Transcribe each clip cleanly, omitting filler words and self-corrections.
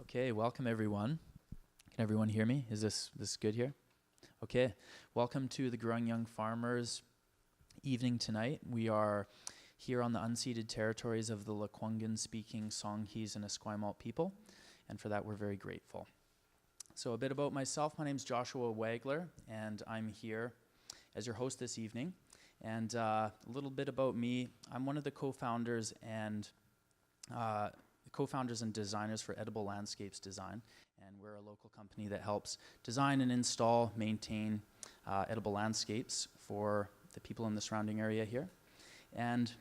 Okay, welcome everyone. Can everyone hear me? Is this good here? Okay, welcome to the Growing Young Farmers evening tonight. We are here on the unceded territories of the Lekwungen-speaking Songhees and Esquimalt people, and for that we're very grateful. So a bit about myself. My name's Joshua Wagler, and I'm here as your host this evening. And a little bit about me. I'm one of the co-founders and designers for Edible Landscapes Design, and we're a local company that helps design and install, maintain edible landscapes for the people in the surrounding area here. And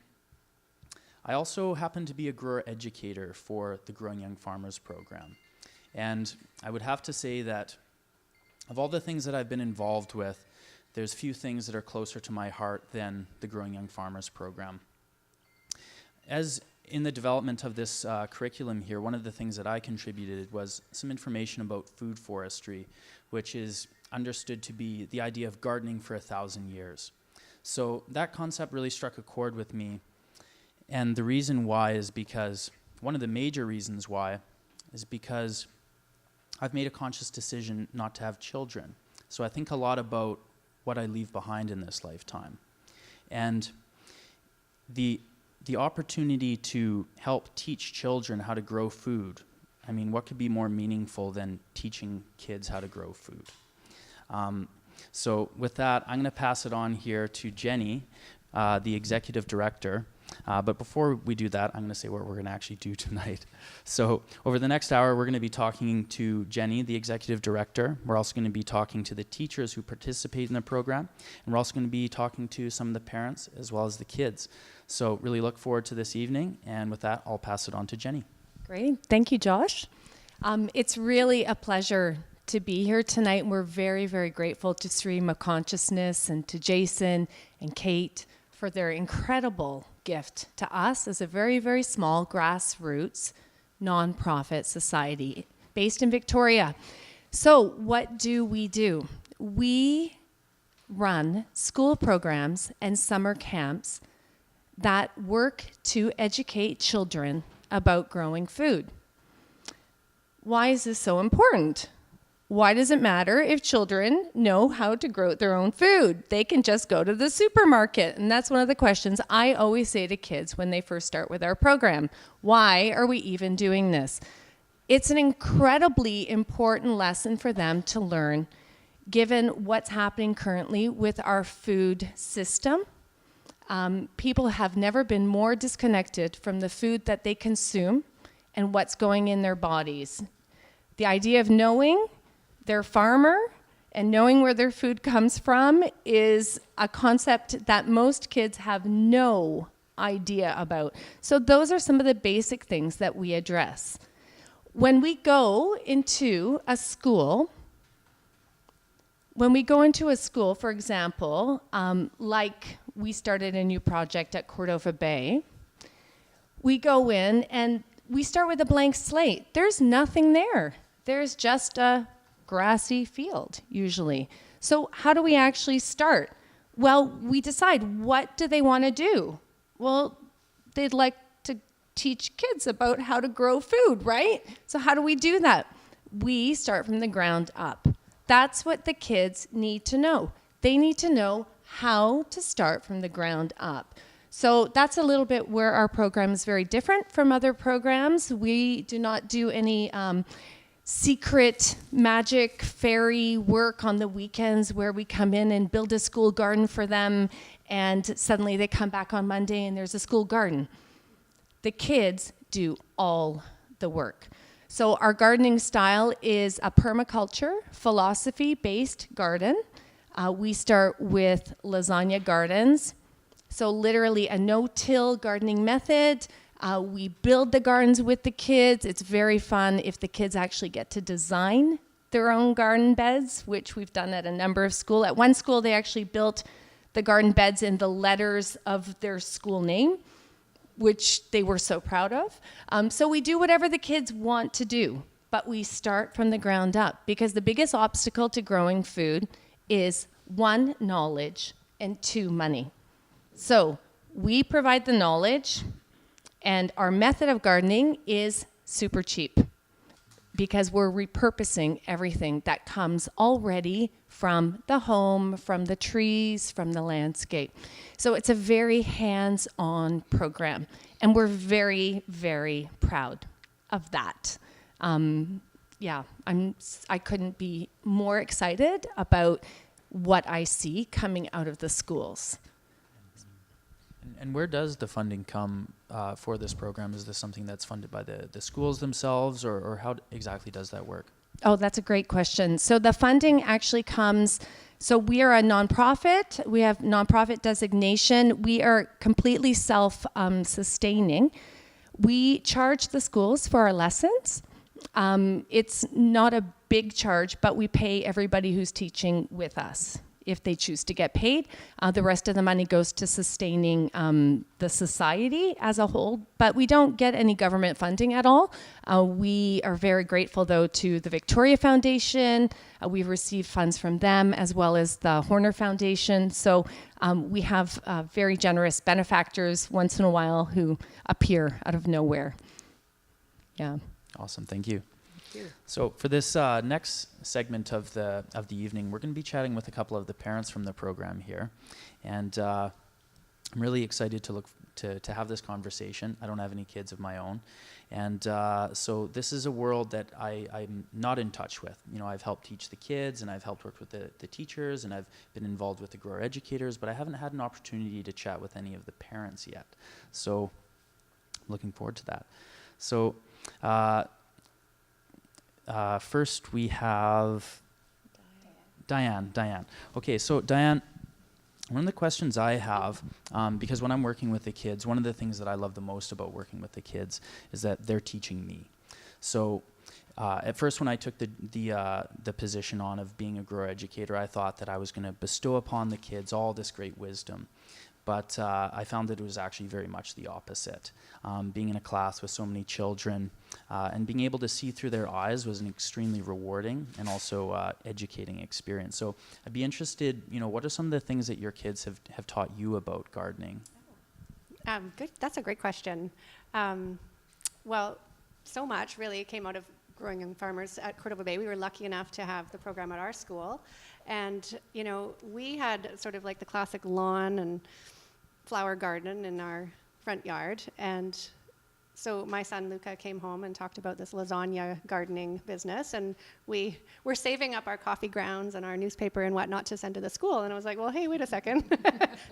I also happen to be a grower educator for the Growing Young Farmers program. And I would have to say that of all the things that I've been involved with, there's few things that are closer to my heart than the Growing Young Farmers program. As in the development of this curriculum here, one of the things that I contributed was some information about food forestry, which is understood to be the idea of gardening for 1,000 years. So that concept really struck a chord with me. And the reason why is because, one of the major reasons why, is because I've made a conscious decision not to have children. So I think a lot about what I leave behind in this lifetime. And the opportunity to help teach children how to grow food, I mean, what could be more meaningful than teaching kids how to grow food? So with that, I'm going to pass it on here to Jenny, the executive director. But before we do that, I'm going to say what we're going to actually do tonight. So over the next hour, we're going to be talking to Jenny, the executive director. We're also going to be talking to the teachers who participate in the program. And we're also going to be talking to some of the parents as well as the kids. So really look forward to this evening. And with that, I'll pass it on to Jenny. Great. Thank you, Josh. It's really a pleasure to be here tonight. We're very, very grateful to Stream of Consciousness and to Jason and Kate for their incredible gift to us as a very, very small grassroots nonprofit society based in Victoria. So what do? We run school programs and summer camps that work to educate children about growing food. Why is this so important? Why does it matter if children know how to grow their own food? They can just go to the supermarket. And that's one of the questions I always say to kids when they first start with our program. Why are we even doing this? It's an incredibly important lesson for them to learn, given what's happening currently with our food system. People have never been more disconnected from the food that they consume and what's going in their bodies. The idea of knowing their farmer and knowing where their food comes from is a concept that most kids have no idea about. So those are some of the basic things that we address. When we go into a school, for example, like we started a new project at Cordova Bay, we go in and we start with a blank slate. There's nothing there. There's just a grassy field, usually. So how do we actually start? Well, we decide, what do they want to do? Well, they'd like to teach kids about how to grow food, right? So how do we do that? We start from the ground up. That's what the kids need to know. They need to know how to start from the ground up. So that's a little bit where our program is very different from other programs. We do not do any secret magic fairy work on the weekends where we come in and build a school garden for them and suddenly they come back on Monday and there's a school garden. The kids do all the work. So our gardening style is a permaculture, philosophy-based garden. We start with lasagna gardens. So literally a no-till gardening method. We build the gardens with the kids. It's very fun if the kids actually get to design their own garden beds, which we've done at a number of schools. At one school, they actually built the garden beds in the letters of their school name, which they were so proud of. So we do whatever the kids want to do, but we start from the ground up because the biggest obstacle to growing food is 1, knowledge, and 2, money. So we provide the knowledge, and our method of gardening is super cheap. because we're repurposing everything that comes already from the home, from the trees, from the landscape. So it's a very hands-on program, and we're very, very proud of that. I couldn't be more excited about what I see coming out of the schools. And where does the funding come for this program? Is this something that's funded by the schools themselves, or how exactly does that work? Oh, that's a great question. So the funding actually comes, so we are a nonprofit. We have nonprofit designation. We are completely self-sustaining. We charge the schools for our lessons. It's not a big charge, but we pay everybody who's teaching with us if they choose to get paid. The rest of the money goes to sustaining the society as a whole, but we don't get any government funding at all. We are very grateful, though, to the Victoria Foundation. We've received funds from them, as well as the Horner Foundation. So we have very generous benefactors once in a while who appear out of nowhere. Yeah. Awesome, thank you. So for this next segment of the evening, we're going to be chatting with a couple of the parents from the program here, and I'm really excited to have this conversation. I don't have any kids of my own, and so this is a world that I'm not in touch with. You know, I've helped teach the kids, and I've helped work with the teachers, and I've been involved with the grower educators, but I haven't had an opportunity to chat with any of the parents yet. So I'm looking forward to that. So. First we have Diane. Okay, so Diane, one of the questions I have, because when I'm working with the kids, one of the things that I love the most about working with the kids is that they're teaching me. So at first when I took the position on of being a grower educator, I thought that I was going to bestow upon the kids all this great wisdom. But I found that it was actually very much the opposite. Being in a class with so many children and being able to see through their eyes was an extremely rewarding and also educating experience. So I'd be interested, what are some of the things that your kids have taught you about gardening? Good. That's a great question. Well, so much really came out of Growing Young Farmers at Cordova Bay. We were lucky enough to have the program at our school. And, we had sort of like the classic lawn and flower garden in our front yard. And so my son Luca came home and talked about this lasagna gardening business. And we were saving up our coffee grounds and our newspaper and whatnot to send to the school. And I was like, well, hey, wait a second.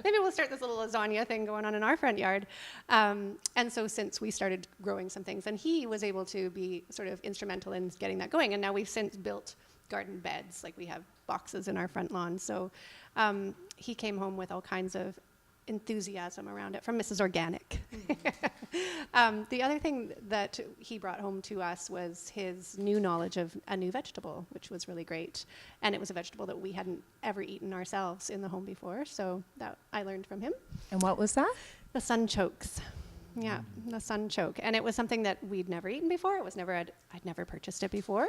Maybe we'll start this little lasagna thing going on in our front yard. And so since we started growing some things, and he was able to be sort of instrumental in getting that going. And now we've since built garden beds, like we have boxes in our front lawn. So he came home with all kinds of enthusiasm around it from Mrs. Organic. The other thing that he brought home to us was his new knowledge of a new vegetable, which was really great. And it was a vegetable that we hadn't ever eaten ourselves in the home before. So that I learned from him. And what was that? The sunchokes. Yeah, the sunchoke. And it was something that we'd never eaten before. I'd never purchased it before.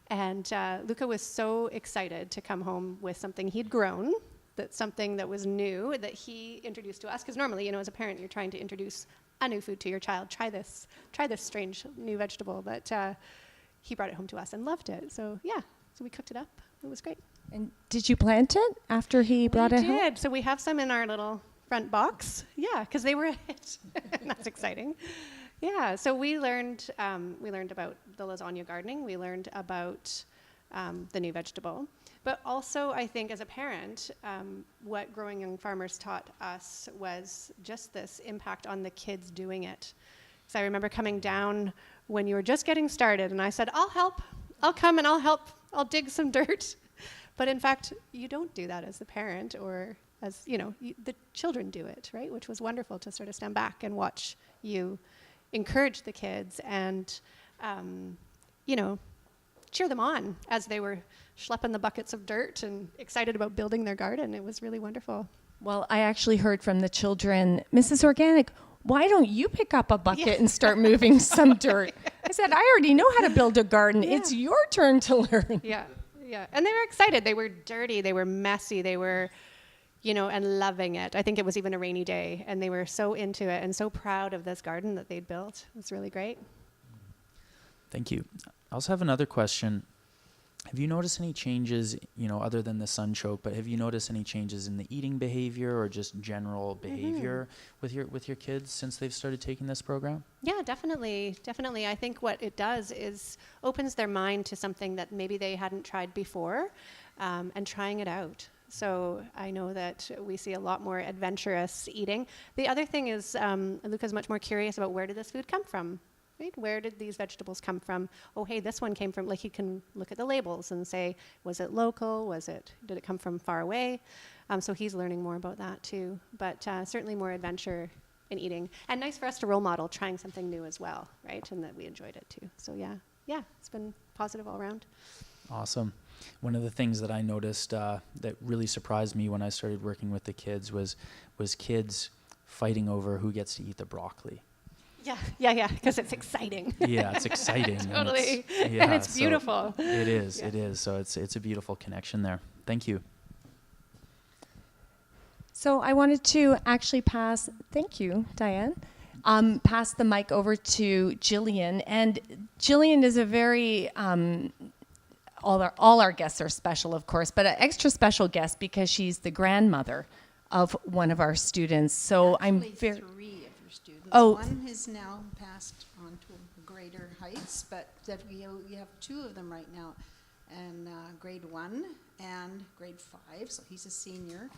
And Luca was so excited to come home with something he'd grown, that's something that was new, that he introduced to us. Because normally, as a parent, you're trying to introduce a new food to your child. Try this strange new vegetable. But he brought it home to us and loved it. So yeah, so we cooked it up. It was great. And did you plant it after he brought it home? We did. So we have some in our little front box. Yeah, because they were a hit. That's exciting. Yeah, so we learned about the lasagna gardening. We learned about the new vegetable. But also, I think as a parent, what Growing Young Farmers taught us was just this impact on the kids doing it. So I remember coming down when you were just getting started, and I said, I'll help. I'll come and I'll help. I'll dig some dirt. But in fact, you don't do that as the parent, or as, the children do it, right? Which was wonderful to sort of stand back and watch you encourage the kids and, cheer them on as they were schlepping the buckets of dirt and excited about building their garden. It was really wonderful. Well, I actually heard from the children, Mrs. Organic, why don't you pick up a bucket and start moving some dirt? I said, I already know how to build a garden. Yeah. It's your turn to learn. Yeah. And they were excited. They were dirty. They were messy. They were, and loving it. I think it was even a rainy day, and they were so into it and so proud of this garden that they'd built. It was really great. Thank you. I also have another question. Have you noticed any changes, other than the sun choke, but have you noticed any changes in the eating behavior or just general behavior with your kids since they've started taking this program? Yeah, definitely. Definitely. I think what it does is opens their mind to something that maybe they hadn't tried before, and trying it out. So I know that we see a lot more adventurous eating. The other thing is Luca's much more curious about, where did this food come from? Right? Where did these vegetables come from? Oh, hey, this one came from, like, he can look at the labels and say, was it local? Did it come from far away? So he's learning more about that too. But certainly more adventure in eating. And nice for us to role model trying something new as well, right? And that we enjoyed it too. So yeah, it's been positive all around. Awesome. One of the things that I noticed that really surprised me when I started working with the kids was kids fighting over who gets to eat the broccoli. Yeah, because it's exciting. Yeah, it's exciting. Totally. And it's beautiful. It is, Yeah. it is. So it's a beautiful connection there. Thank you. So I wanted to actually thank you, Diane, pass the mic over to Jillian. And Jillian is a very, all our guests are special, of course, but an extra special guest because she's the grandmother of one of our students. So I'm very... Three of your students. Oh. One has now passed on to greater heights, but that we have two of them right now, and grade 1 and grade 5, so he's a senior,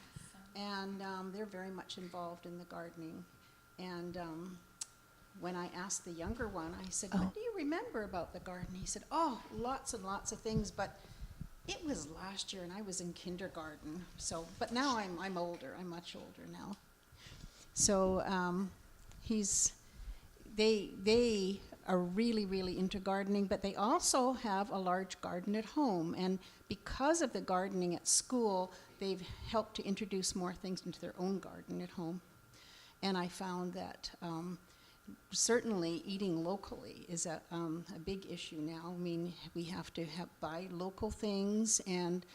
and they're very much involved in the gardening. And when I asked the younger one, I said, what do you remember about the garden? He said, lots and lots of things, but it was last year and I was in kindergarten. So, but now I'm older. I'm much older now. So they are really, really into gardening, but they also have a large garden at home. And because of the gardening at school, they've helped to introduce more things into their own garden at home. And I found that certainly eating locally is a big issue now. I mean, we have to buy local things, and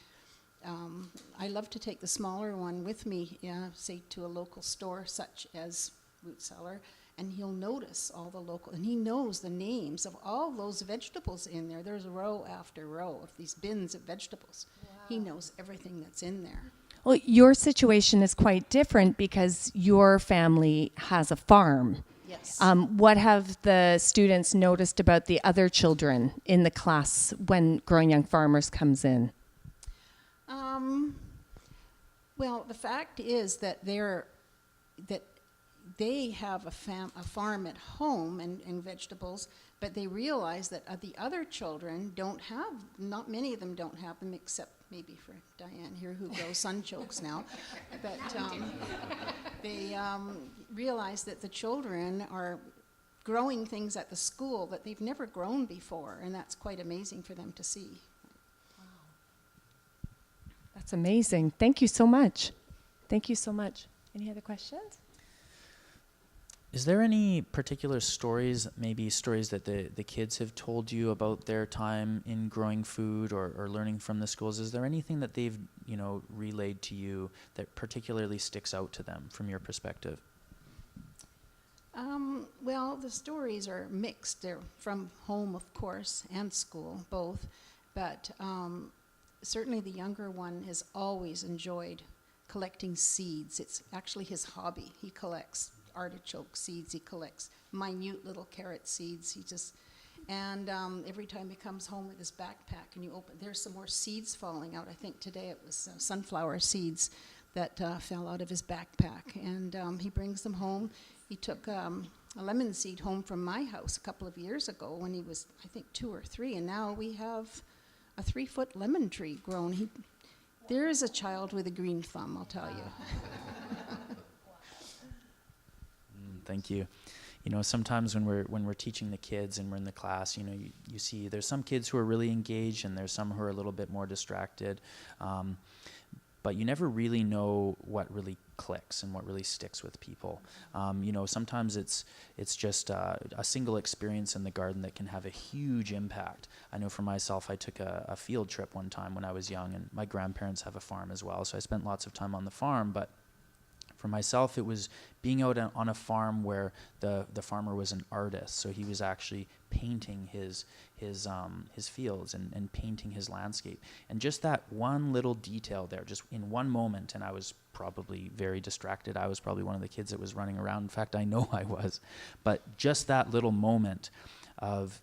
I love to take the smaller one with me, say to a local store such as Root Cellar, and he'll notice all the local, and he knows the names of all those vegetables in there. There's row after row of these bins of vegetables. Wow. He knows everything that's in there. Well, your situation is quite different because your family has a farm. Yes. What have the students noticed about the other children in the class when Growing Young Farmers comes in? Well, the fact is that they have a farm at home and vegetables, but they realize that the other children don't have, not many of them don't have them, except maybe for Diane here, who grows sunchokes now. But they realize that the children are growing things at the school that they've never grown before, and that's quite amazing for them to see. That's amazing. Thank you so much. Thank you so much. Any other questions? Is there any particular stories, maybe stories that the kids have told you about their time in growing food or learning from the schools? Is there anything that they've, relayed to you that particularly sticks out to them from your perspective? Well, the stories are mixed. They're from home, of course, and school, both. But certainly the younger one has always enjoyed collecting seeds. It's actually his hobby. He collects artichoke seeds. He collects minute little carrot seeds. And every time he comes home with his backpack and you open, there's some more seeds falling out. I think today it was sunflower seeds that fell out of his backpack. And he brings them home. He took a lemon seed home from my house a couple of years ago when he was, I think, 2 or 3. And now we have a 3-foot lemon tree grown. There is a child with a green thumb, I'll tell you. Thank you. Sometimes when we're teaching the kids and we're in the class, you see there's some kids who are really engaged and there's some who are a little bit more distracted. But you never really know what really clicks and what really sticks with people. Sometimes it's just a single experience in the garden that can have a huge impact. I know for myself, I took a field trip one time when I was young, and my grandparents have a farm as well, so I spent lots of time on the farm. But For myself, it was being out on a farm where the farmer was an artist, so he was actually painting his fields and painting his landscape. And just that one little detail there, just in one moment, and I was probably very distracted. I was probably one of the kids that was running around. In fact, I know I was. But just that little moment of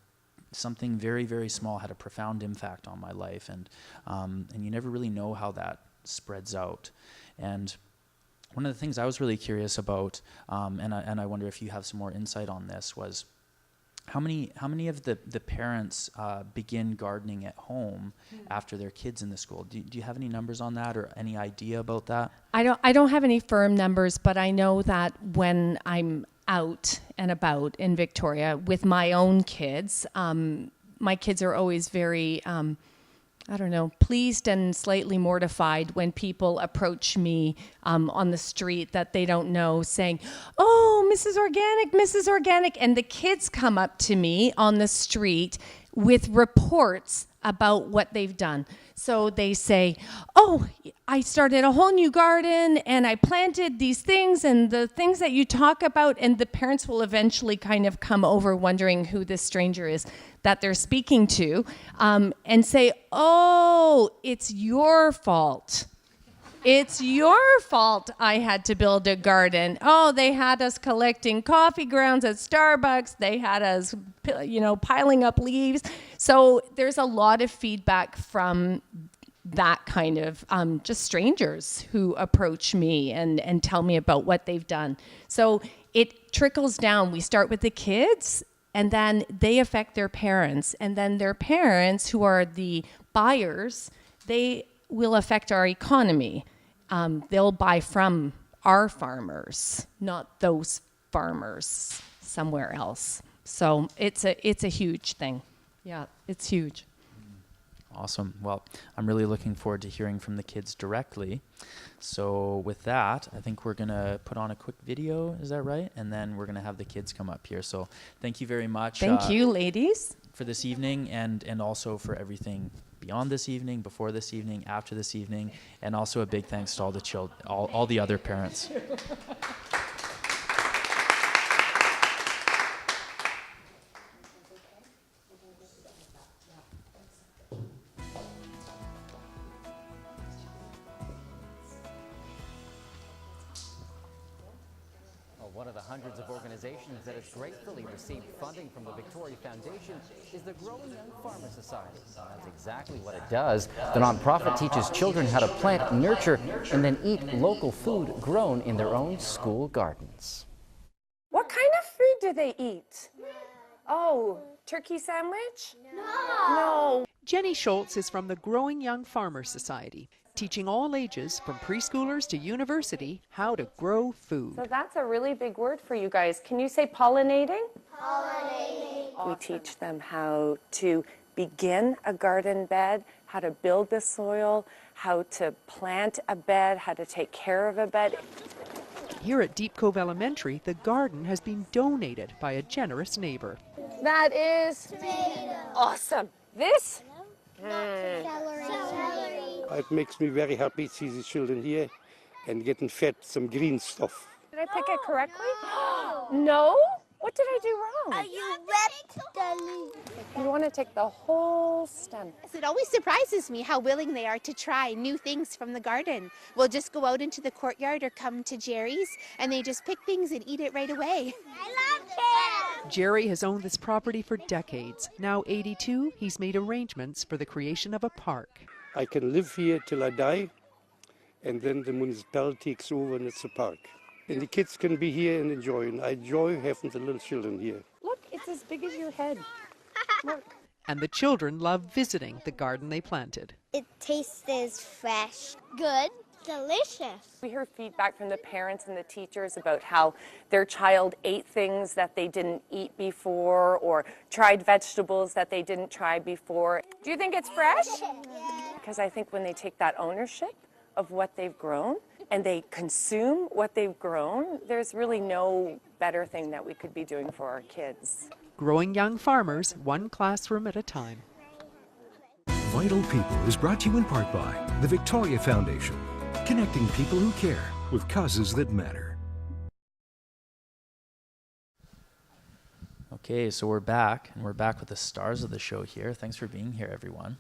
something very, very small had a profound impact on my life, and you never really know how that spreads out. And one of the things I was really curious about, and I wonder if you have some more insight on this, was how many of the parents begin gardening at home after their kids in the school? Do you have any numbers on that, or any idea about that? I don't have any firm numbers, but I know that when I'm out and about in Victoria with my own kids, my kids are always very pleased and slightly mortified when people approach me on the street that they don't know, saying, "Oh, Mrs. Organic," and the kids come up to me on the street with reports about what they've done. So they say, "Oh, I started a whole new garden and I planted these things and the things that you talk about," and the parents will eventually kind of come over wondering who this stranger is that they're speaking to, and say, "Oh, it's your fault. It's your fault I had to build a garden. Oh, they had us collecting coffee grounds at Starbucks. They had us, piling up leaves." So there's a lot of feedback from that kind of just strangers who approach me and tell me about what they've done. So it trickles down. We start with the kids, and then they affect their parents. And then their parents, who are the buyers, they will affect our economy. They'll buy from our farmers, not those farmers somewhere else. So it's a huge thing. Yeah, it's huge. Awesome. Well, I'm really looking forward to hearing from the kids directly. So with that, I think we're going to put on a quick video. Is that right? And then we're going to have the kids come up here. So thank you very much. Thank you, ladies. For this evening, and also for everything beyond this evening, before this evening, after this evening, and also a big thanks to all the children, all the other parents. One of the hundreds of organizations that has gratefully received funding from the Victoria Foundation is the Growing Young Farmer Society. That's exactly what it does. The nonprofit teaches children how to plant, nurture, and then eat local food grown in their own school gardens. What kind of food do they eat? Oh, turkey sandwich? No. Jenny Schultz is from the Growing Young Farmer Society, teaching all ages from preschoolers to university how to grow food. So that's a really big word for you guys. Can you say pollinating? Pollinating. Awesome. We teach them how to begin a garden bed, how to build the soil, how to plant a bed, how to take care of a bed. Here at Deep Cove Elementary, the garden has been donated by a generous neighbor. That is awesome. This? Celery. It makes me very happy to see the children here and getting fed some green stuff. Did I pick it correctly? No? What did I do wrong? You ripped the leaf. You want to take the whole stem. It always surprises me how willing they are to try new things from the garden. We'll just go out into the courtyard or come to Jerry's and they just pick things and eat it right away. I love it. Jerry has owned this property for decades. Now 82, he's made arrangements for the creation of a park. I can live here till I die, and then the municipality takes over and it's a park. And the kids can be here and enjoy, and I enjoy having the little children here. Look, it's as big as your head. Look. And the children love visiting the garden they planted. It tastes fresh. Good. Delicious. We heard feedback from the parents and the teachers about how their child ate things that they didn't eat before or tried vegetables that they didn't try before. Do you think it's fresh? Because I think when they take that ownership of what they've grown and they consume what they've grown, there's really no better thing that we could be doing for our kids. Growing Young Farmers, one classroom at a time. Vital People is brought to you in part by the Victoria Foundation, connecting people who care with causes that matter. Okay, so we're back, and we're back with the stars of the show here. Thanks for being here, everyone.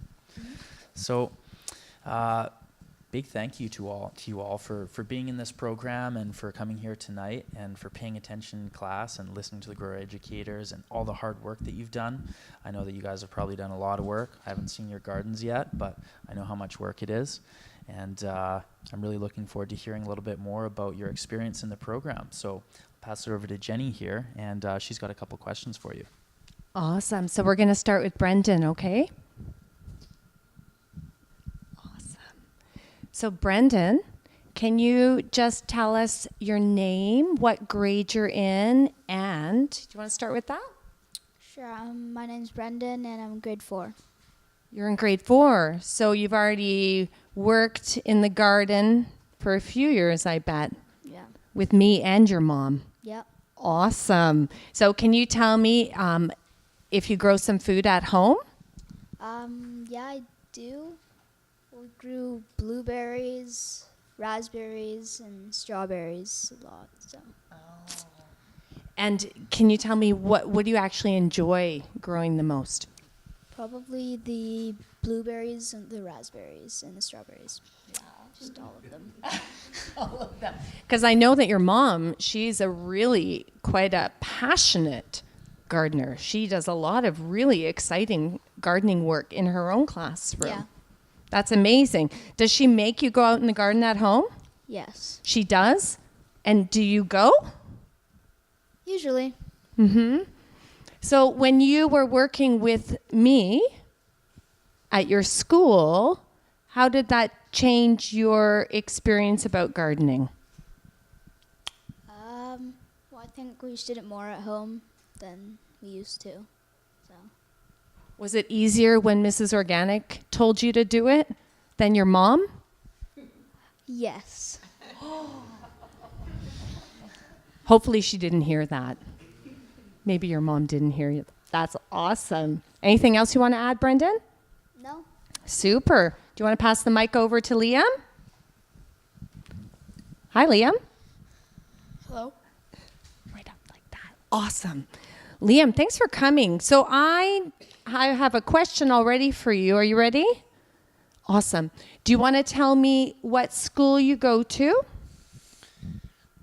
So, big thank you to you all for being in this program and for coming here tonight and for paying attention in class and listening to the grower educators and all the hard work that you've done. I know that you guys have probably done a lot of work. I haven't seen your gardens yet, but I know how much work it is. And I'm really looking forward to hearing a little bit more about your experience in the program. So I'll pass it over to Jenny here, and she's got a couple questions for you. Awesome. So we're going to start with Brendan, okay? So Brendan, can you just tell us your name, what grade you're in, and do you want to start with that? Sure. My name's Brendan, and I'm grade 4. You're in grade 4, so you've already worked in the garden for a few years, I bet. Yeah. With me and your mom. Yep. Awesome. So can you tell me if you grow some food at home? Yeah, I do. We grew blueberries, raspberries, and strawberries a lot. So. And can you tell me what do you actually enjoy growing the most? Probably the blueberries and the raspberries and the strawberries. Yeah. Just all of them. All of them. Because I know that your mom, she's quite a passionate gardener. She does a lot of really exciting gardening work in her own classroom. Yeah. That's amazing. Does she make you go out in the garden at home? Yes. She does? And do you go? Usually. Mm-hmm. So when you were working with me at your school, how did that change your experience about gardening? Well, I think we just did it more at home than we used to. So. Was it easier when Mrs. Organic told you to do it than your mom? Yes. Hopefully she didn't hear that. Maybe your mom didn't hear you. That's awesome. Anything else you want to add, Brendan? No. Super. Do you want to pass the mic over to Liam? Hi, Liam. Hello. Right up like that. Awesome. Liam, thanks for coming. So I have a question already for you. Are you ready? Awesome. Do you want to tell me what school you go to?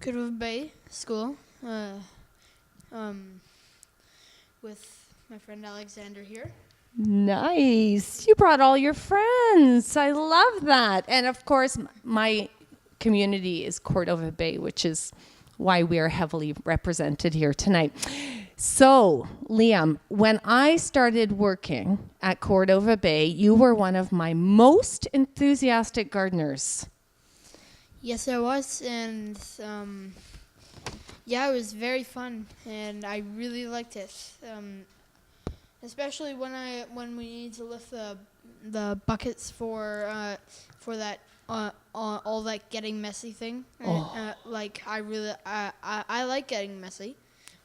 Cordova Bay School. With my friend Alexander here. Nice. You brought all your friends. I love that. And of course, my community is Cordova Bay, which is why we are heavily represented here tonight. So, Liam, when I started working at Cordova Bay, you were one of my most enthusiastic gardeners. Yes, I was, and yeah, it was very fun, and I really liked it. Especially when we need to lift the buckets for that all that getting messy thing. Like I like getting messy,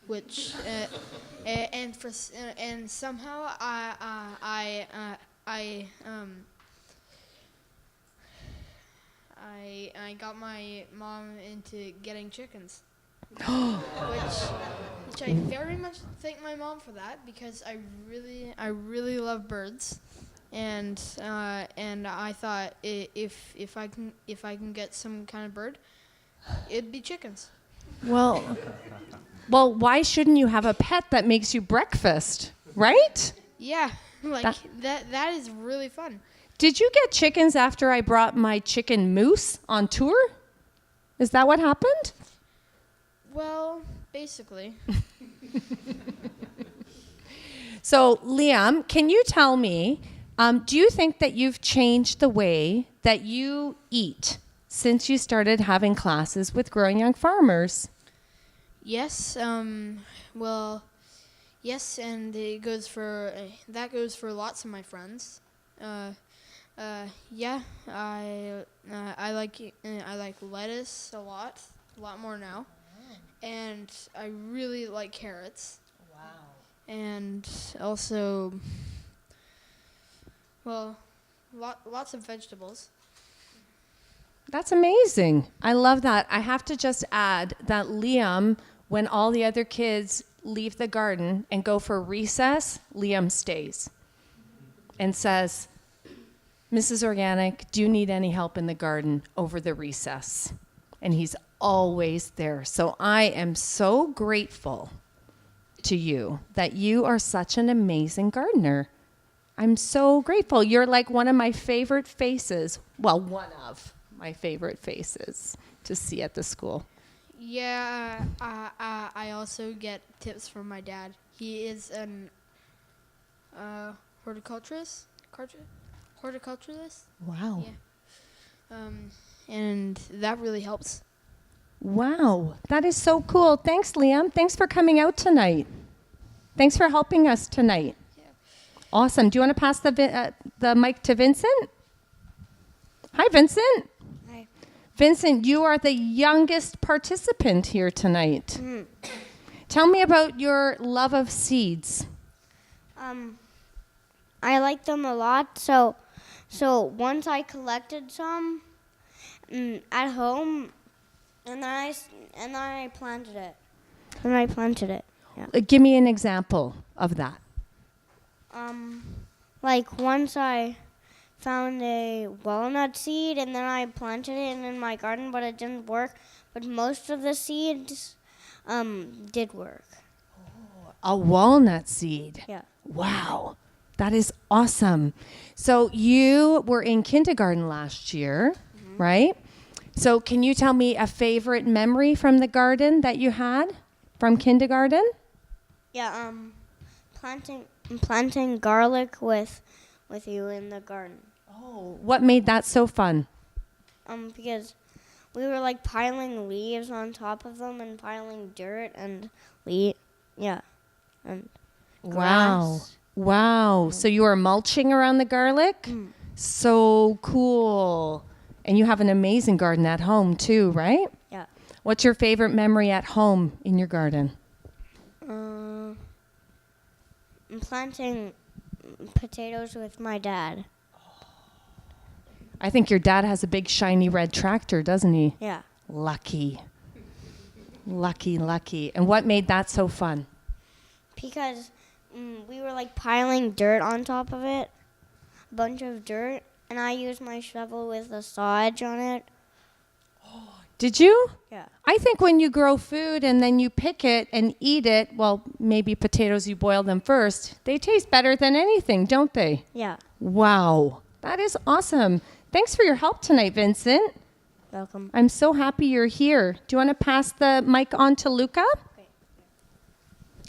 which and somehow I got my mom into getting chickens. which I very much thank my mom for that, because I really love birds, and I thought if I can get some kind of bird, it'd be chickens. Well, why shouldn't you have a pet that makes you breakfast, right? Yeah, like that is really fun. Did you get chickens after I brought my chicken Moose on tour? Is that what happened? Well, basically. So, Liam, can you tell me, do you think that you've changed the way that you eat since you started having classes with Growing Young Farmers? Yes. Well, yes, and it goes for that goes for lots of my friends. Yeah, I like lettuce a lot more now. And I really like carrots. Wow. And also, well, lots of vegetables. That's amazing. I love that. I have to just add that Liam, when all the other kids leave the garden and go for recess, Liam stays and says, Mrs. Organic, do you need any help in the garden over the recess? And he's always there. So I am so grateful to you that you are such an amazing gardener. I'm so grateful. You're like one of my favorite faces. Well, one of my favorite faces to see at the school. Yeah, I also get tips from my dad. He is an horticulturist. Wow. Yeah. And that really helps. Wow, that is so cool. Thanks, Liam. Thanks for coming out tonight. Thanks for helping us tonight. Yeah. Awesome. Do you want to pass the mic to Vincent? Hi, Vincent. Hi. Vincent, you are the youngest participant here tonight. Tell me about your love of seeds. I like them a lot. So once I collected some at home, and then I planted it. Yeah. Give me an example of that. Like once I found a walnut seed, and then I planted it in my garden, but it didn't work. But most of the seeds did work. A walnut seed. Yeah. Wow, that is awesome. So you were in kindergarten last year, right? So can you tell me a favorite memory from the garden that you had from kindergarten? Yeah. Planting garlic with you in the garden. Oh, what made that so fun? Because we were like piling leaves on top of them and piling dirt and and grass. Wow. So you were mulching around the garlic? So cool. And you have an amazing garden at home too, right? Yeah. What's your favorite memory at home in your garden? Planting potatoes with my dad. I think your dad has a big shiny red tractor, doesn't he? Yeah. Lucky. Lucky. And what made that so fun? Because we were like piling dirt on top of it, a bunch of dirt, and I used my shovel with a saw edge on it. Did you? Yeah. I think when you grow food and then you pick it and eat it, well, maybe potatoes, you boil them first, they taste better than anything, don't they? Yeah. Wow. That is awesome. Thanks for your help tonight, Vincent. Welcome. I'm so happy you're here. Do you want to pass the mic on to Luca? Okay.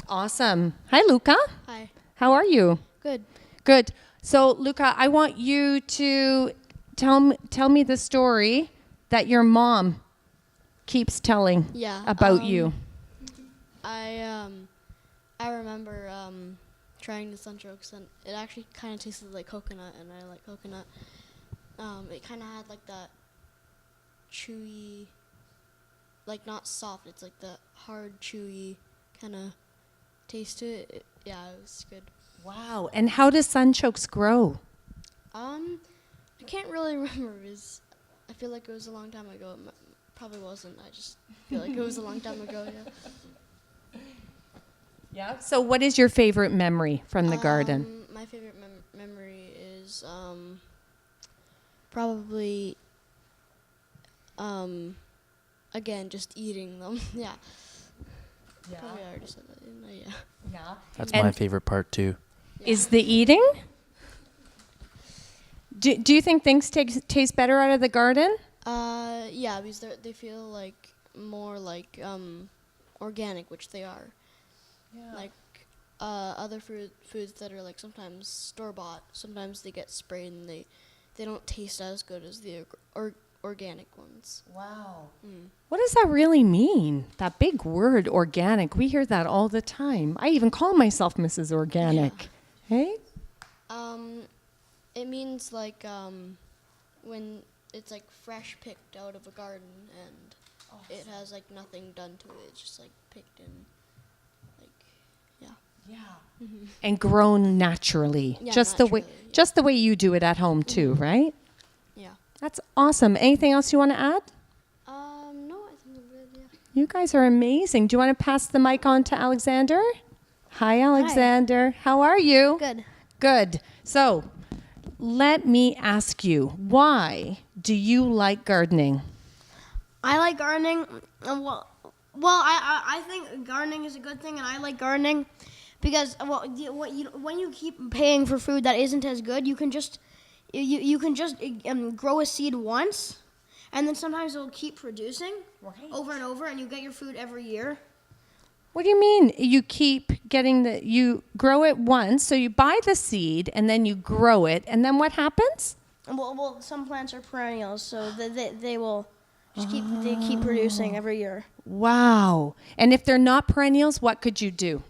Awesome. Hi, Luca. Hi. How are you? Good. Good. So, Luca, I want you to tell me the story that your mom keeps telling about you. I remember trying the sunchokes, and it actually kind of tasted like coconut, and I like coconut. It kind of had like that chewy, like not soft, it's like the hard, chewy kind of taste to it. It was good. Wow. And how do sunchokes grow? I can't really remember. I feel like it was a long time ago. It probably wasn't. I just feel like it was a long time ago, yeah. Yeah. So what is your favorite memory from the garden? My favorite memory is probably, again, just eating them. Yeah. Probably I already said that, didn't I? Yeah. That's my favorite part too. Is the eating? Do you think things taste better out of the garden? Yeah, because they feel like more like organic, which they are. Yeah. Like other foods that are like sometimes store-bought, sometimes they get sprayed and they don't taste as good as the organic ones. Wow. What does that really mean? That big word, organic. We hear that all the time. I even call myself Mrs. Organic. Yeah. Hey? It means like when it's like fresh picked out of a garden and it has like nothing done to it. It's just like picked and like, yeah. Yeah. Mm-hmm. And grown naturally. Yeah, just naturally, the way you do it at home too, right? Yeah. That's awesome. Anything else you want to add? No, I think I'm good, yeah. You guys are amazing. Do you want to pass the mic on to Alexander? Hi, Alexander. How are you? Good. Good. So, let me ask you, why do you like gardening? I like gardening. I think gardening is a good thing, and I like gardening because when you keep paying for food that isn't as good, you can just grow a seed once, and then sometimes it'll keep producing over and over, and you get your food every year. What do you mean you keep getting you grow it once, so you buy the seed and then you grow it, and then what happens? Well, some plants are perennials, so they will just keep producing every year. Wow. And if they're not perennials, what could you do?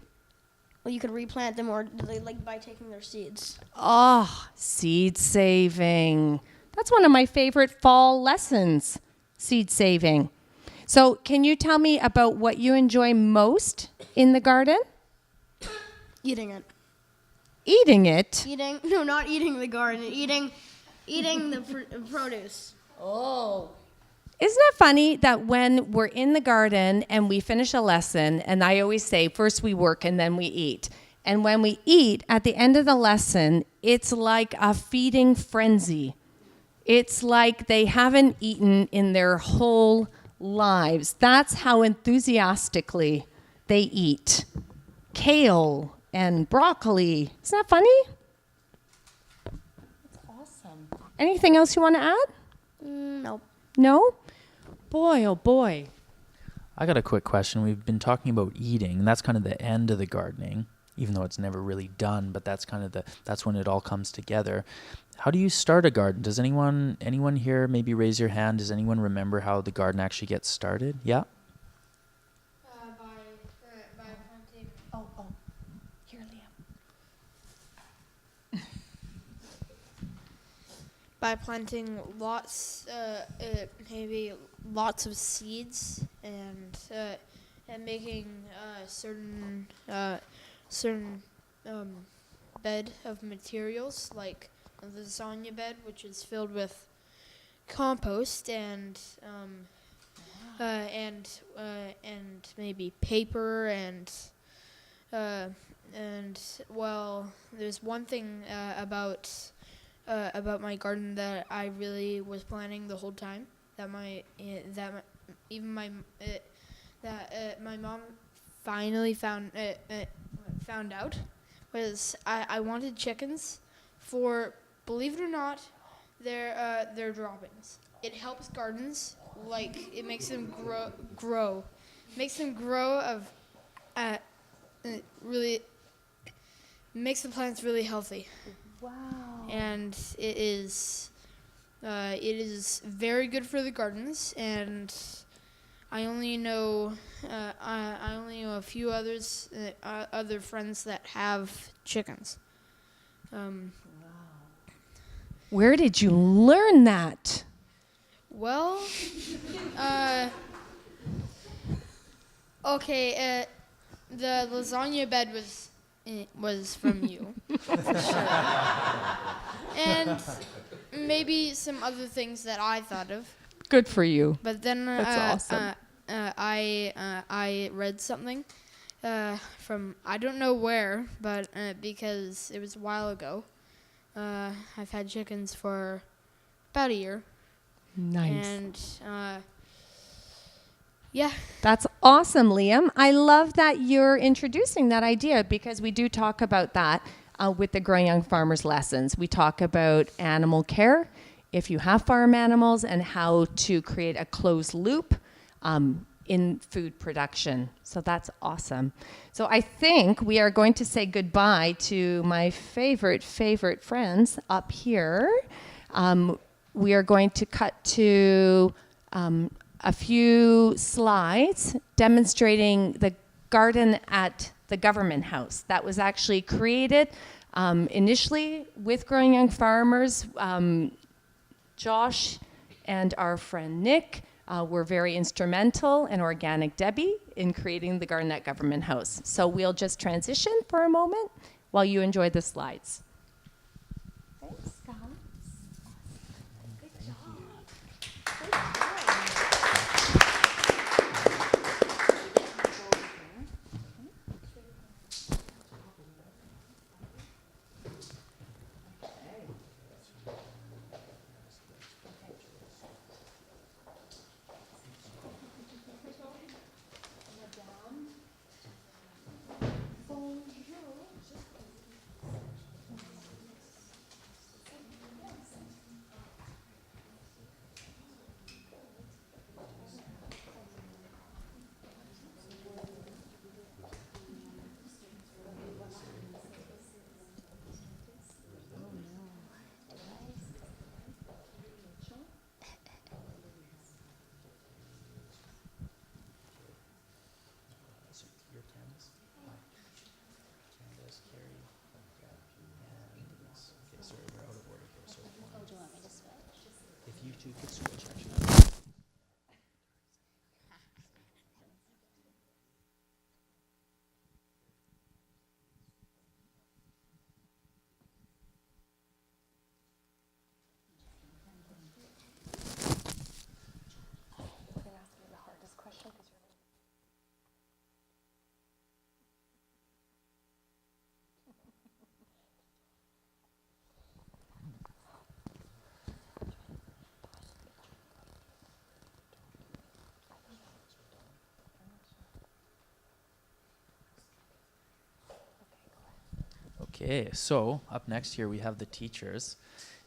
Well, you could replant them or like by taking their seeds. Oh, seed saving. That's one of my favorite fall lessons, seed saving. So can you tell me about what you enjoy most in the garden? Eating it. Eating it? No, not eating the garden. Eating the produce. Oh. Isn't it funny that when we're in the garden and we finish a lesson, and I always say, first we work and then we eat. And when we eat, at the end of the lesson, it's like a feeding frenzy. It's like they haven't eaten in their whole lives. That's how enthusiastically they eat. Kale and broccoli. Isn't that funny? That's awesome. Anything else you want to add? Nope. No? Boy, oh boy. I got a quick question. We've been talking about eating, and that's kind of the end of the gardening, even though it's never really done, but that's kind of that's when it all comes together. How do you start a garden? Does anyone here maybe raise your hand? Does anyone remember how the garden actually gets started? Yeah? By planting. Oh, here, Liam. By planting maybe lots of seeds and making certain bed of materials like the lasagna bed, which is filled with compost and maybe paper and well, there's one thing about my garden that I really was planning the whole time that my mom finally found out was I wanted chickens for, believe it or not, their droppings. It helps gardens, like it makes them grow. Makes them grow really makes the plants really healthy. Wow. And it is very good for the gardens, and I only know a few other friends that have chickens. Where did you learn that? Well, okay, the lasagna bed was from you, for sure. And maybe some other things that I thought of. Good for you. But then That's awesome. I read something from I don't know where, but because it was a while ago. I've had chickens for about a year. Nice. And yeah. That's awesome, Liam. I love that you're introducing that idea because we do talk about that with the Growing Young Farmers lessons. We talk about animal care, if you have farm animals, and how to create a closed loop in food production. So that's awesome. So I think we are going to say goodbye to my favorite friends up here. We are going to cut to a few slides demonstrating the garden at the government house. That was actually created initially with Growing Young Farmers. Josh and our friend Nick were very instrumental, and Organic Debbie, in creating the garden at Government House. So we'll just transition for a moment while you enjoy the slides. Thanks, guys. Good job. Okay, so up next here we have the teachers,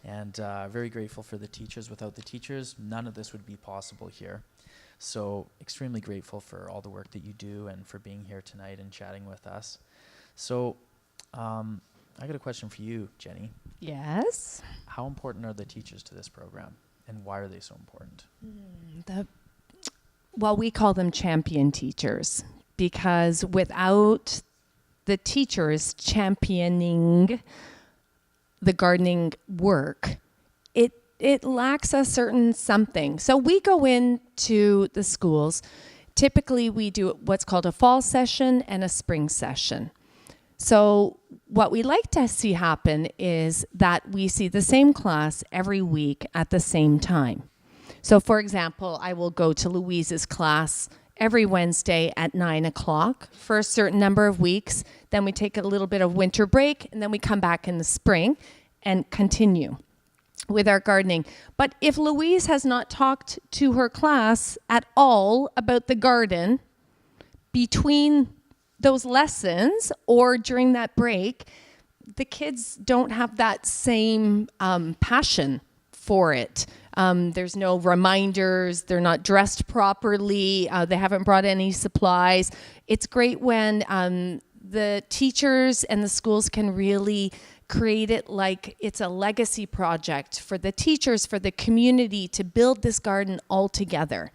and very grateful for the teachers. Without the teachers, none of this would be possible here. So extremely grateful for all the work that you do and for being here tonight and chatting with us. So I got a question for you, Jenny. Yes. How important are the teachers to this program, and why are they so important? Well, we call them champion teachers, because without the teachers championing the gardening work, it lacks a certain something. So we go into the schools. Typically, we do what's called a fall session and a spring session. So what we like to see happen is that we see the same class every week at the same time. So for example, I will go to Louise's class every Wednesday at 9 o'clock for a certain number of weeks. Then we take a little bit of winter break, and then we come back in the spring and continue with our gardening. But if Louise has not talked to her class at all about the garden between those lessons or during that break, the kids don't have that same passion for it. There's no reminders. They're not dressed properly. They haven't brought any supplies. It's great when the teachers and the schools can really create it like it's a legacy project for the teachers, for the community to build this garden all together.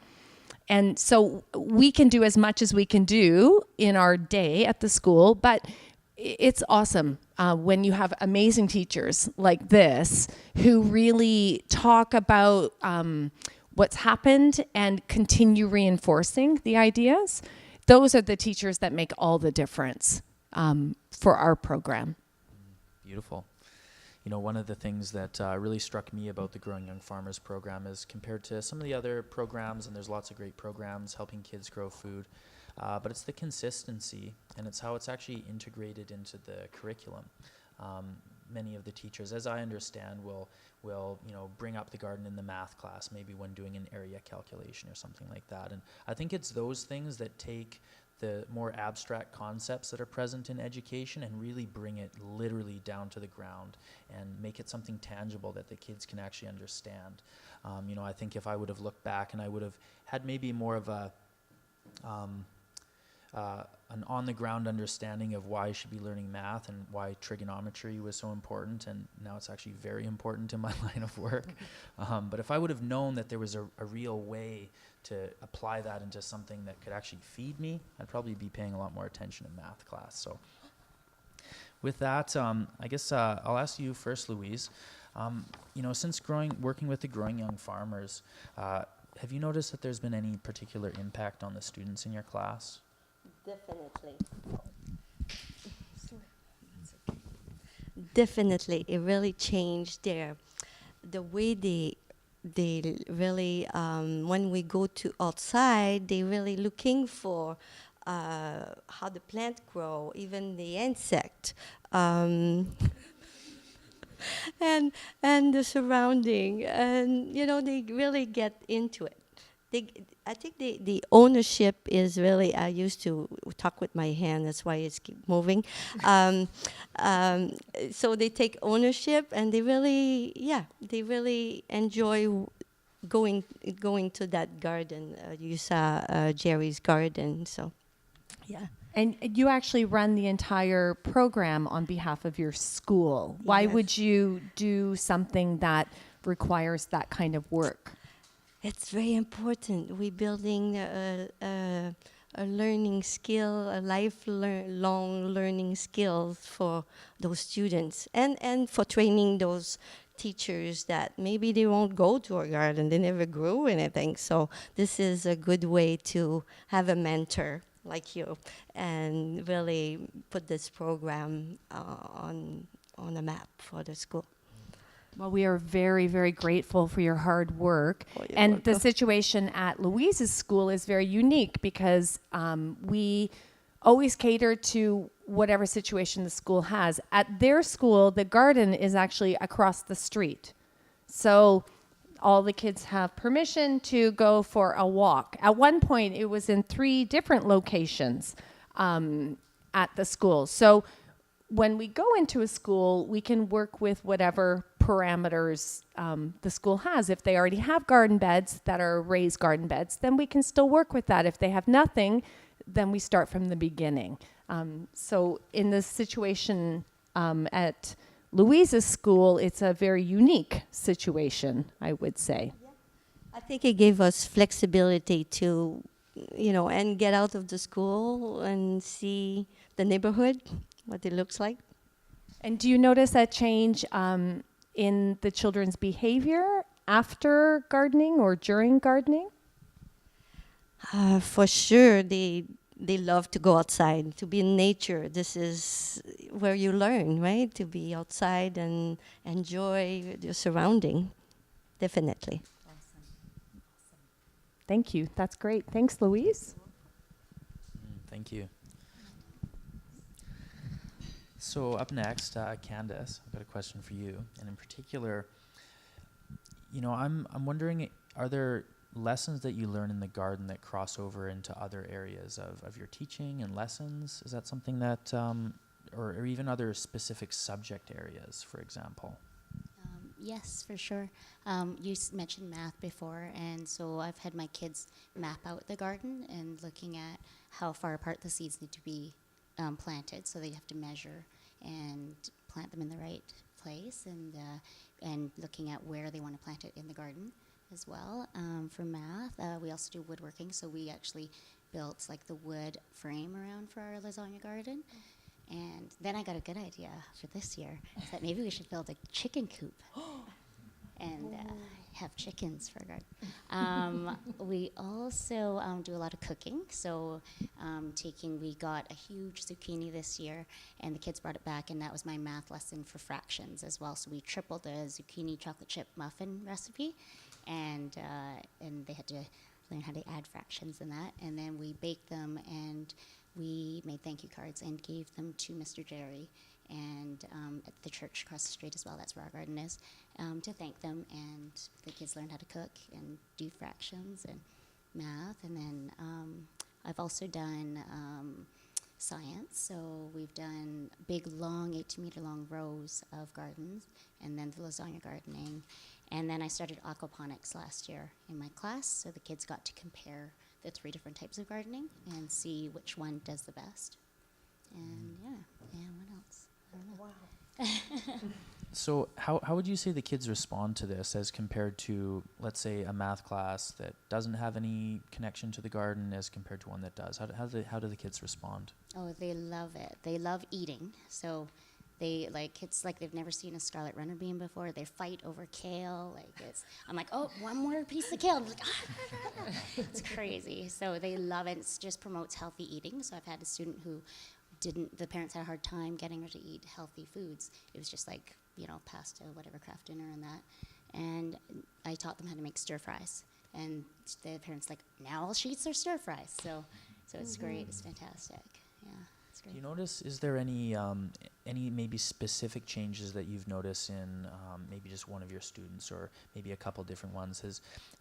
And so we can do as much as we can do in our day at the school, but it's awesome when you have amazing teachers like this who really talk about what's happened and continue reinforcing the ideas. Those are the teachers that make all the difference for our program. Beautiful. You know, one of the things that really struck me about the Growing Young Farmers program is compared to some of the other programs, and there's lots of great programs helping kids grow food, but it's the consistency, and it's how it's actually integrated into the curriculum. Many of the teachers, as I understand, will bring up the garden in the math class, maybe when doing an area calculation or something like that. And I think it's those things that take the more abstract concepts that are present in education and really bring it literally down to the ground and make it something tangible that the kids can actually understand. I think if I would have looked back and I would have had maybe more of an on-the-ground understanding of why I should be learning math and why trigonometry was so important, and now it's actually very important in my line of work. But if I would have known that there was a real way to apply that into something that could actually feed me, I'd probably be paying a lot more attention in math class. So with that, I guess I'll ask you first, Louise. Since working with the Growing Young Farmers, have you noticed that there's been any particular impact on the students in your class? Definitely. Definitely, it really changed the way they really, when we go to outside, they really looking for how the plant grow, even the insect, and the surrounding, and they really get into it. I think the ownership is really, I used to talk with my hand, that's why it's keep moving. So they take ownership, and they really enjoy going to that garden. You saw Jerry's garden, so yeah. And you actually run the entire program on behalf of your school. Why Yes. would you do something that requires that kind of work? It's very important. We're building a learning skill, a lifelong learning skills for those students, and for training those teachers that maybe they won't go to a garden, they never grew anything. So this is a good way to have a mentor like you and really put this program on the map for the school. Well, we are very, very grateful for your hard work. And the situation at Louise's school is very unique because we always cater to whatever situation the school has. At their school, the garden is actually across the street. So all the kids have permission to go for a walk. At one point, it was in 3 different locations at the school. So when we go into a school, we can work with whatever parameters the school has. If they already have garden beds that are raised garden beds, then we can still work with that. If they have nothing, then we start from the beginning. So in this situation at Louise's school, it's a very unique situation, I would say. I think it gave us flexibility to, and get out of the school and see the neighborhood, what it looks like. And do you notice a change in the children's behavior after gardening or during gardening? For sure, they love to go outside, to be in nature. This is where you learn, right? To be outside and enjoy your surrounding, definitely. Thank you. That's great. Thanks, Louise. Thank you. So up next, Candace, I've got a question for you. And in particular, I'm wondering, are there lessons that you learn in the garden that cross over into other areas of your teaching and lessons? Is that something that, or even other specific subject areas, for example? Yes, for sure. You mentioned math before, and so I've had my kids map out the garden and looking at how far apart the seeds need to be planted, so they have to measure and plant them in the right place, and looking at where they want to plant it in the garden as well. For math, we also do woodworking, so we actually built like the wood frame around for our lasagna garden. And then I got a good idea for this year, is that maybe we should build a chicken coop and have chickens for a garden. We also do a lot of cooking. So we got a huge zucchini this year, and the kids brought it back, and that was my math lesson for fractions as well. So we tripled the zucchini chocolate chip muffin recipe, and they had to learn how to add fractions in that. And then we baked them, and we made thank you cards and gave them to Mr. Jerry and at the church across the street as well, that's where our garden is, to thank them. And the kids learned how to cook and do fractions and math. And then I've also done science. So we've done big, long, 18-meter long rows of gardens, and then the lasagna gardening. And then I started aquaponics last year in my class, so the kids got to compare the 3 different types of gardening and see which one does the best. And what else? I don't know. Wow. So how would you say the kids respond to this as compared to, let's say, a math class that doesn't have any connection to the garden as compared to one that does? How do the kids respond? Oh, they love it. They love eating. So it's like they've never seen a scarlet runner bean before. They fight over kale. I'm like, oh, one more piece of kale. I'm like, it's crazy. So they love it. It just promotes healthy eating. So I've had a student who the parents had a hard time getting her to eat healthy foods. It was just like, pasta, whatever, Kraft dinner and that. And I taught them how to make stir fries. And the parents like, now all she eats are stir fries. So it's great. It's fantastic. Yeah. Do you notice, is there any maybe specific changes that you've noticed in maybe just one of your students or maybe a couple different ones?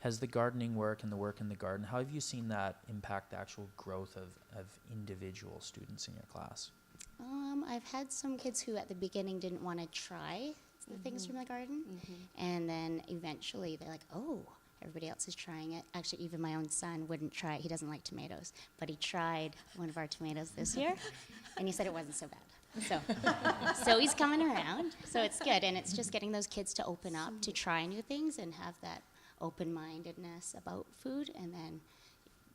Has the gardening work and the work in the garden, how have you seen that impact the actual growth of individual students in your class? I've had some kids who at the beginning didn't want to try the things from the garden, and then eventually they're like, oh, everybody else is trying it. Actually, even my own son wouldn't try it. He doesn't like tomatoes, but he tried one of our tomatoes this year, and he said it wasn't so bad. So he's coming around. So it's good, and it's just getting those kids to open up to try new things and have that open-mindedness about food, and then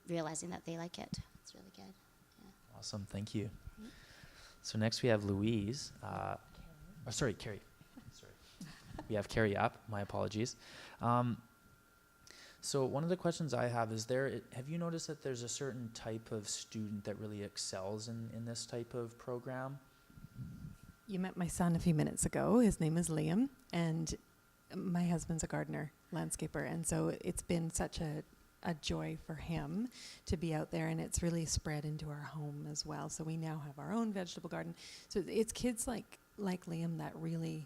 realizing that they like it. It's really good. Yeah. Awesome, thank you. So next we have Louise. Carrie. Sorry. We have Carrie up. My apologies. So one of the questions I have is have you noticed that there's a certain type of student that really excels in this type of program? You met my son a few minutes ago. His name is Liam, and my husband's a gardener, landscaper, and so it's been such a joy for him to be out there, and it's really spread into our home as well. So we now have our own vegetable garden. So it's kids like Liam that really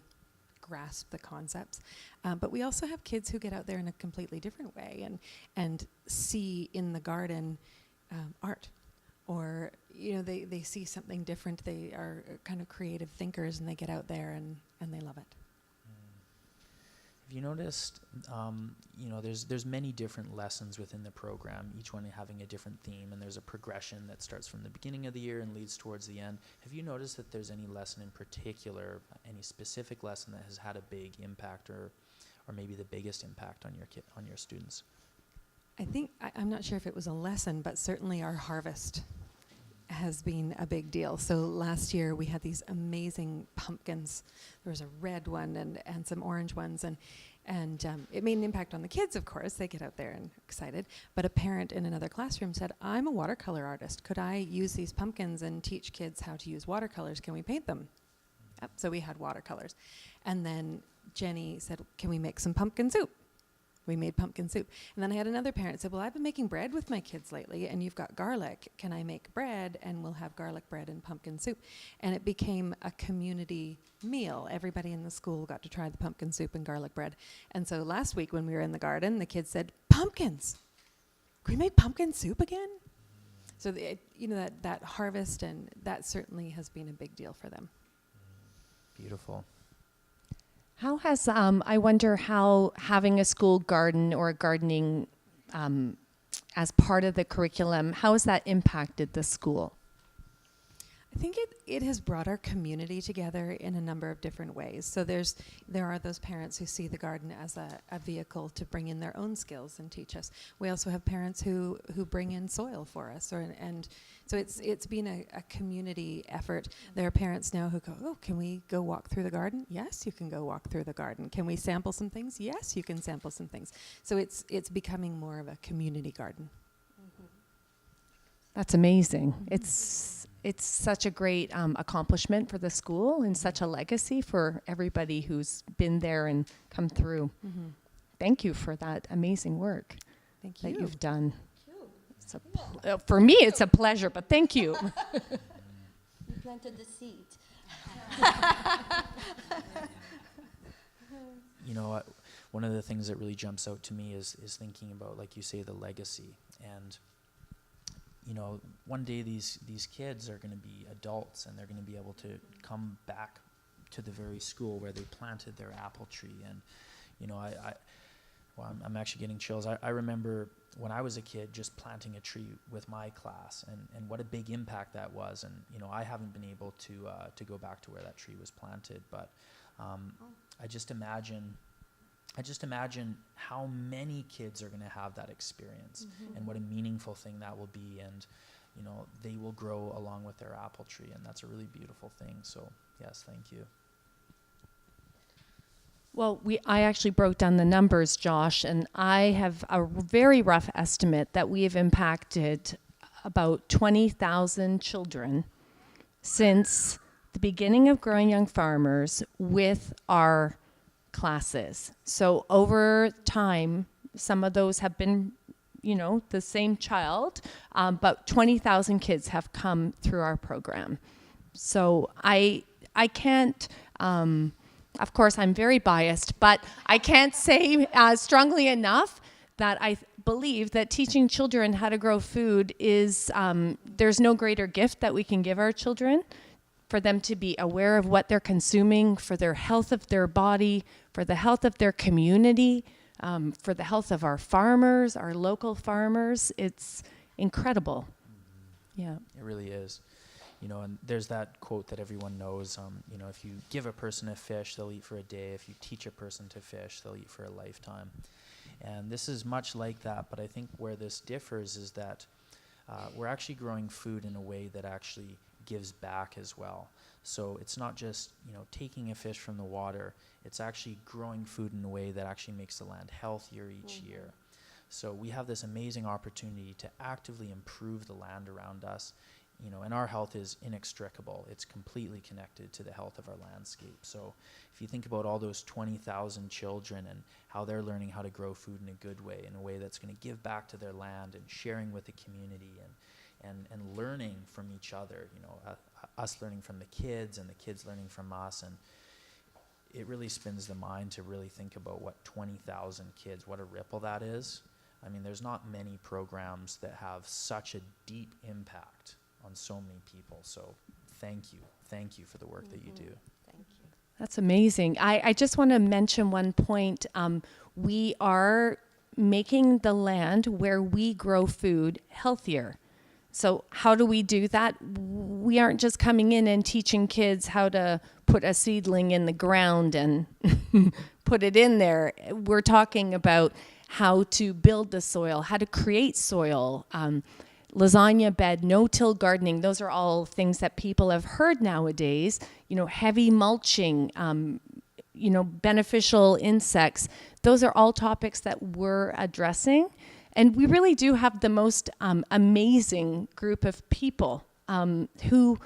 grasp the concepts, but we also have kids who get out there in a completely different way and see in the garden art, or they see something different. They are kind of creative thinkers, and they get out there and they love it. Have you noticed, there's many different lessons within the program, each one having a different theme, and there's a progression that starts from the beginning of the year and leads towards the end. Have you noticed that there's any lesson in particular, any specific lesson that has had a big impact, or maybe the biggest impact on your students? I think, I'm not sure if it was a lesson, but certainly our harvest has been a big deal. So last year we had these amazing pumpkins. There was a red one and some orange ones, and it made an impact on the kids, of course. They get out there and excited. But a parent in another classroom said, I'm a watercolor artist. Could I use these pumpkins and teach kids how to use watercolors? Can we paint them? Yep. So we had watercolors. And then Jenny said, can we make some pumpkin soup? We made pumpkin soup. And then I had another parent say, well, I've been making bread with my kids lately, and you've got garlic. Can I make bread? And we'll have garlic bread and pumpkin soup. And it became a community meal. Everybody in the school got to try the pumpkin soup and garlic bread. And so last week when we were in the garden, the kids said, pumpkins! Can we make pumpkin soup again? So that harvest, and that certainly has been a big deal for them. Beautiful. How has, I wonder how having a school garden or gardening as part of the curriculum, how has that impacted the school? I think it has brought our community together in a number of different ways. So there are those parents who see the garden as a vehicle to bring in their own skills and teach us. We also have parents who bring in soil for us, and so it's been a community effort. There are parents now who go, oh, can we go walk through the garden? Yes, you can go walk through the garden. Can we sample some things? Yes, you can sample some things. So it's becoming more of a community garden. That's amazing. It's such a great accomplishment for the school, and such a legacy for everybody who's been there and come through. Mm-hmm. Thank you for that amazing work that you've done. It's for me, it's a pleasure, but thank you. You planted the seed. One of the things that really jumps out to me is thinking about, like you say, the legacy. And one day these kids are going to be adults, and they're going to be able to come back to the very school where they planted their apple tree. And I'm actually getting chills. I remember when I was a kid just planting a tree with my class, and what a big impact that was. And I haven't been able to go back to where that tree was planted, but I just imagine how many kids are going to have that experience, and what a meaningful thing that will be. And they will grow along with their apple tree, and that's a really beautiful thing. So yes, thank you. Well, I actually broke down the numbers, Josh, and I have a very rough estimate that we have impacted about 20,000 children since the beginning of Growing Young Farmers with our classes. So over time, some of those have been, the same child, but 20,000 kids have come through our program. So I can't, of course, I'm very biased, but I can't say strongly enough that I believe that teaching children how to grow food is, there's no greater gift that we can give our children, for them to be aware of what they're consuming, for their health of their body, for the health of their community, for the health of our farmers, our local farmers. It's incredible. Yeah. It really is. And there's that quote that everyone knows, if you give a person a fish, they'll eat for a day. If you teach a person to fish, they'll eat for a lifetime. And this is much like that, but I think where this differs is that we're actually growing food in a way that actually gives back as well. So it's not just, taking a fish from the water, it's actually growing food in a way that actually makes the land healthier each year. So we have this amazing opportunity to actively improve the land around us. And our health is inextricable. It's completely connected to the health of our landscape. So if you think about all those 20,000 children and how they're learning how to grow food in a good way, in a way that's going to give back to their land, and sharing with the community, and learning from each other, us learning from the kids and the kids learning from us. And it really spins the mind to really think about what 20,000 kids, what a ripple that is. I mean, there's not many programs that have such a deep impact on so many people. So thank you for the work that you do. Thank you. That's amazing. I just want to mention one point. We are making the land where we grow food healthier. So how do we do that? We aren't just coming in and teaching kids how to put a seedling in the ground and put it in there. We're talking about how to build the soil, how to create soil, lasagna bed, no-till gardening. Those are all things that people have heard nowadays. You know, heavy mulching, you know, beneficial insects. Those are all topics that we're addressing. And we really do have the most amazing group of people who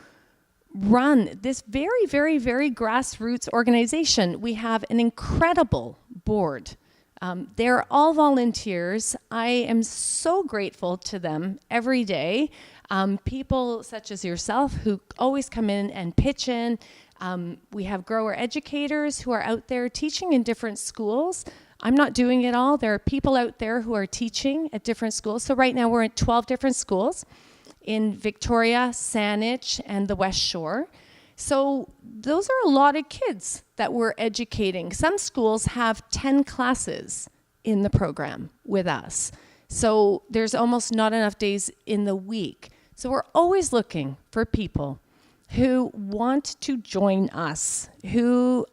run this very, very, very grassroots organization. We have an incredible board. They're all volunteers. I am so grateful to them every day. People such as yourself who always come in and pitch in. We have grower educators who are out there teaching in different schools. I'm not doing it all. There are people out there who are teaching at different schools. So right now we're at 12 different schools in Victoria, Saanich, and the West Shore. So those are a lot of kids that we're educating. Some schools have 10 classes in the program with us. So there's almost not enough days in the week. So we're always looking for people who want to join us, who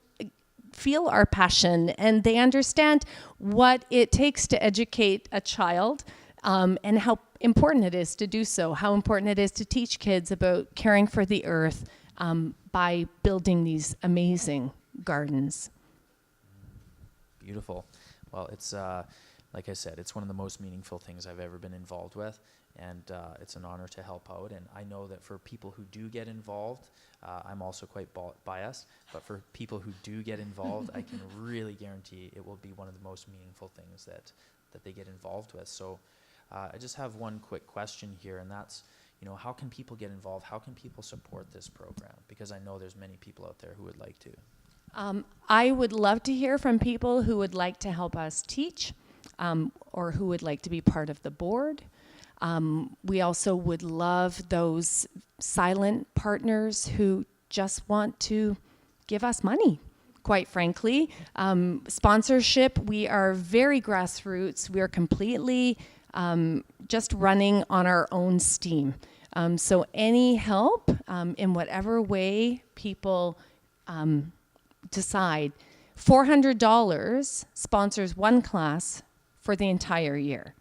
feel our passion, and they understand what it takes to educate a child, and how important it is to do so, how important it is to teach kids about caring for the earth by building these amazing gardens. Beautiful. Well, it's, like I said, it's one of the most meaningful things I've ever been involved with, and it's an honor to help out. And I know that for people who do get involved, I'm also quite biased, but for people who do get involved, I can really guarantee it will be one of the most meaningful things that they get involved with. So I just have one quick question here, and that's, you know, how can people get involved? How can people support this program? Because I know there's many people out there who would like to. I would love to hear from people who would like to help us teach, or who would like to be part of the board. We also would love those silent partners who just want to give us money, quite frankly. Sponsorship, we are very grassroots. We are completely just running on our own steam. So any help in whatever way people decide, $400 sponsors one class for the entire year.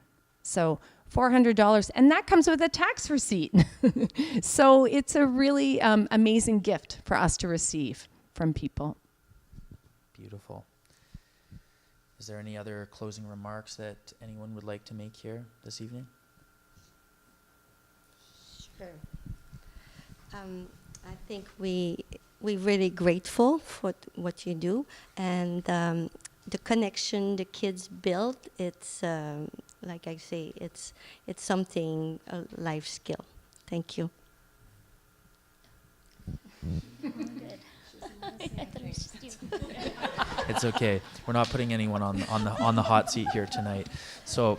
So $400, and that comes with a tax receipt. So it's a really amazing gift for us to receive from people. Beautiful. Is there any other closing remarks that anyone would like to make here this evening? Sure. I think we're really grateful for what you do, and the connection the kids build, it's like I say, it's something, a life skill. Thank you. It's okay. We're not putting anyone on the hot seat here tonight. So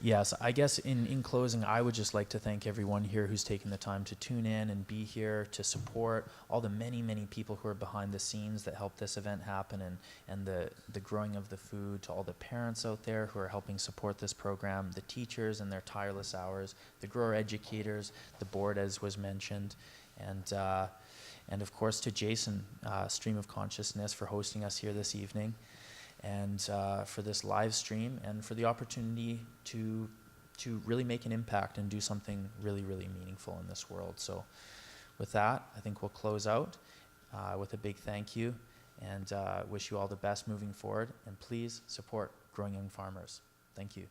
yes, I guess in closing, I would just like to thank everyone here who's taken the time to tune in and be here to support all the many, many people who are behind the scenes that help this event happen, and the growing of the food, to all the parents out there who are helping support this program, the teachers and their tireless hours, the grower educators, the board as was mentioned, and of course to Jason, Stream of Consciousness, for hosting us here this evening, and for this live stream, and for the opportunity to really make an impact and do something really, really meaningful in this world. So with that, I think we'll close out with a big thank you, and wish you all the best moving forward, and please support Growing Young Farmers. Thank you.